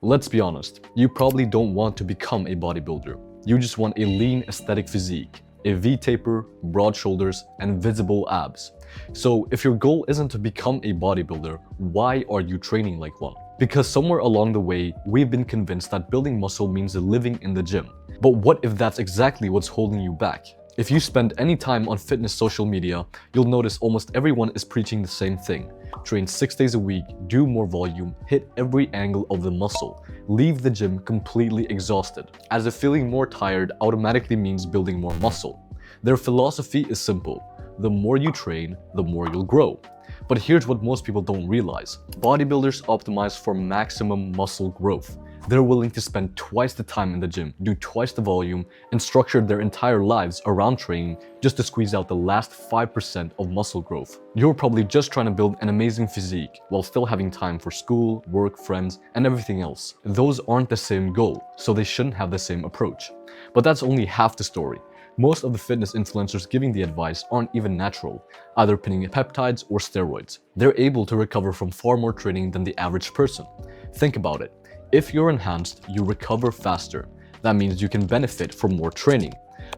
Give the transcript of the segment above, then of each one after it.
Let's be honest, you probably don't want to become a bodybuilder. You just want a lean aesthetic physique, a V-taper, broad shoulders, and visible abs. So if your goal isn't to become a bodybuilder, why are you training like one? Because somewhere along the way, we've been convinced that building muscle means living in the gym. But what if that's exactly what's holding you back? If you spend any time on fitness social media, you'll notice almost everyone is preaching the same thing. Train 6 days a week, do more volume, hit every angle of the muscle, leave the gym completely exhausted, as if feeling more tired automatically means building more muscle. Their philosophy is simple: the more you train, the more you'll grow. But here's what most people don't realize. Bodybuilders optimize for maximum muscle growth. They're willing to spend twice the time in the gym, do twice the volume, and structure their entire lives around training just to squeeze out the last 5% of muscle growth. You're probably just trying to build an amazing physique while still having time for school, work, friends, and everything else. Those aren't the same goal, so they shouldn't have the same approach. But that's only half the story. Most of the fitness influencers giving the advice aren't even natural, either pinning peptides or steroids. They're able to recover from far more training than the average person. Think about it. If you're enhanced, you recover faster. That means you can benefit from more training.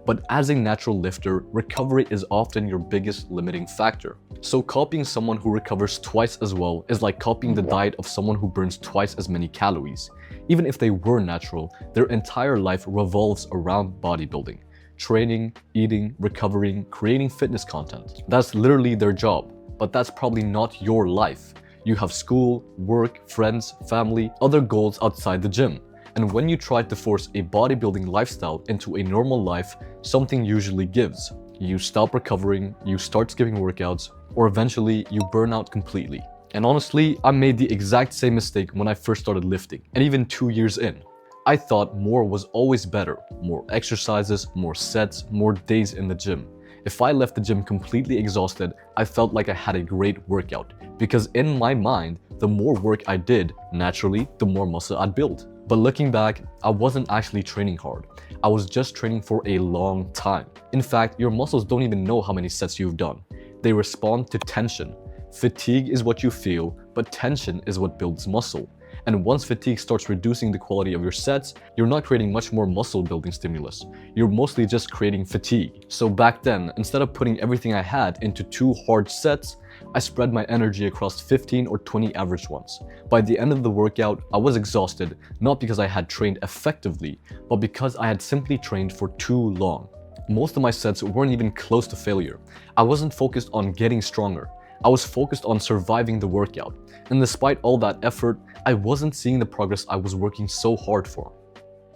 But as a natural lifter, recovery is often your biggest limiting factor. So copying someone who recovers twice as well is like copying the diet of someone who burns twice as many calories. Even if they were natural, their entire life revolves around bodybuilding. Training, eating, recovering, creating fitness content. That's literally their job, but that's probably not your life. You have school, work, friends, family, other goals outside the gym. And when you try to force a bodybuilding lifestyle into a normal life, something usually gives. You stop recovering, you start skipping workouts, or eventually you burn out completely. And honestly, I made the exact same mistake when I first started lifting, and even 2 years in. I thought more was always better. More exercises, more sets, more days in the gym. If I left the gym completely exhausted, I felt like I had a great workout. Because in my mind, the more work I did, naturally, the more muscle I'd build. But looking back, I wasn't actually training hard. I was just training for a long time. In fact, your muscles don't even know how many sets you've done. They respond to tension. Fatigue is what you feel, but tension is what builds muscle. And once fatigue starts reducing the quality of your sets, you're not creating much more muscle building stimulus. You're mostly just creating fatigue. So back then, instead of putting everything I had into 2 hard sets, I spread my energy across 15 or 20 average ones. By the end of the workout, I was exhausted, not because I had trained effectively, but because I had simply trained for too long. Most of my sets weren't even close to failure. I wasn't focused on getting stronger. I was focused on surviving the workout. And despite all that effort, I wasn't seeing the progress I was working so hard for.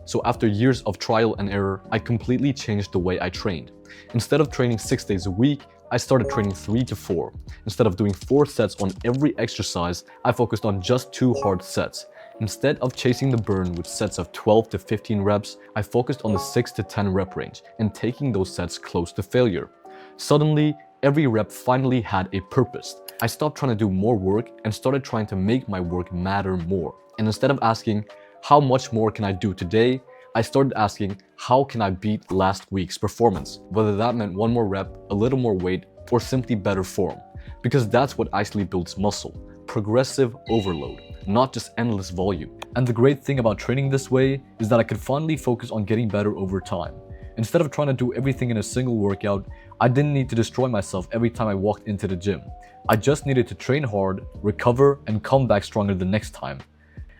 So after years of trial and error, I completely changed the way I trained. Instead of training 6 days a week, I started training 3 to 4. Instead of doing 4 sets on every exercise, I focused on just 2 hard sets. Instead of chasing the burn with sets of 12 to 15 reps, I focused on the 6 to 10 rep range and taking those sets close to failure. Suddenly, every rep finally had a purpose. I stopped trying to do more work and started trying to make my work matter more. And instead of asking, how much more can I do today? I started asking, how can I beat last week's performance? Whether that meant 1 more rep, a little more weight, or simply better form. Because that's what actually builds muscle. Progressive overload, not just endless volume. And the great thing about training this way is that I could finally focus on getting better over time. Instead of trying to do everything in a single workout, I didn't need to destroy myself every time I walked into the gym. I just needed to train hard, recover, and come back stronger the next time.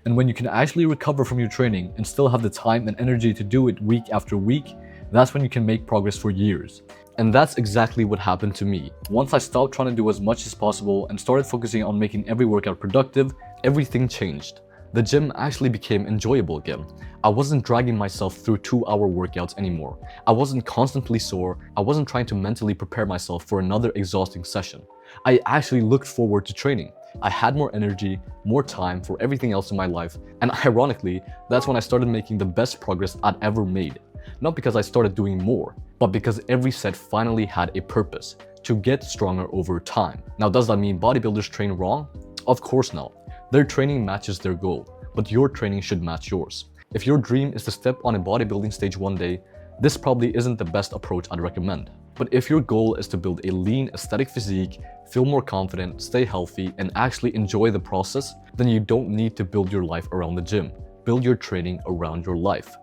And when you can actually recover from your training and still have the time and energy to do it week after week, that's when you can make progress for years. And that's exactly what happened to me. Once I stopped trying to do as much as possible and started focusing on making every workout productive, everything changed. The gym actually became enjoyable again. I wasn't dragging myself through 2-hour workouts anymore. I wasn't constantly sore. I wasn't trying to mentally prepare myself for another exhausting session. I actually looked forward to training. I had more energy, more time for everything else in my life, and ironically, that's when I started making the best progress I'd ever made. Not because I started doing more, but because every set finally had a purpose: to get stronger over time. Now, does that mean bodybuilders train wrong? Of course not. Their training matches their goal, but your training should match yours. If your dream is to step on a bodybuilding stage one day, this probably isn't the best approach I'd recommend. But if your goal is to build a lean, aesthetic physique, feel more confident, stay healthy, and actually enjoy the process, then you don't need to build your life around the gym. build your training around your life.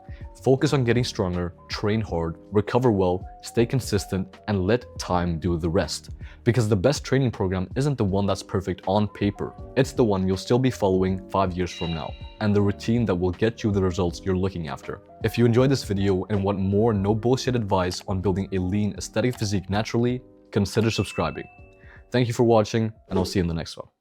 Focus on getting stronger, train hard, recover well, stay consistent, and let time do the rest. Because the best training program isn't the one that's perfect on paper. It's the one you'll still be following 5 years from now, and the routine that will get you the results you're looking after. If you enjoyed this video and want more no bullshit advice on building a lean aesthetic physique naturally, consider subscribing. Thank you for watching, and I'll see you in the next one.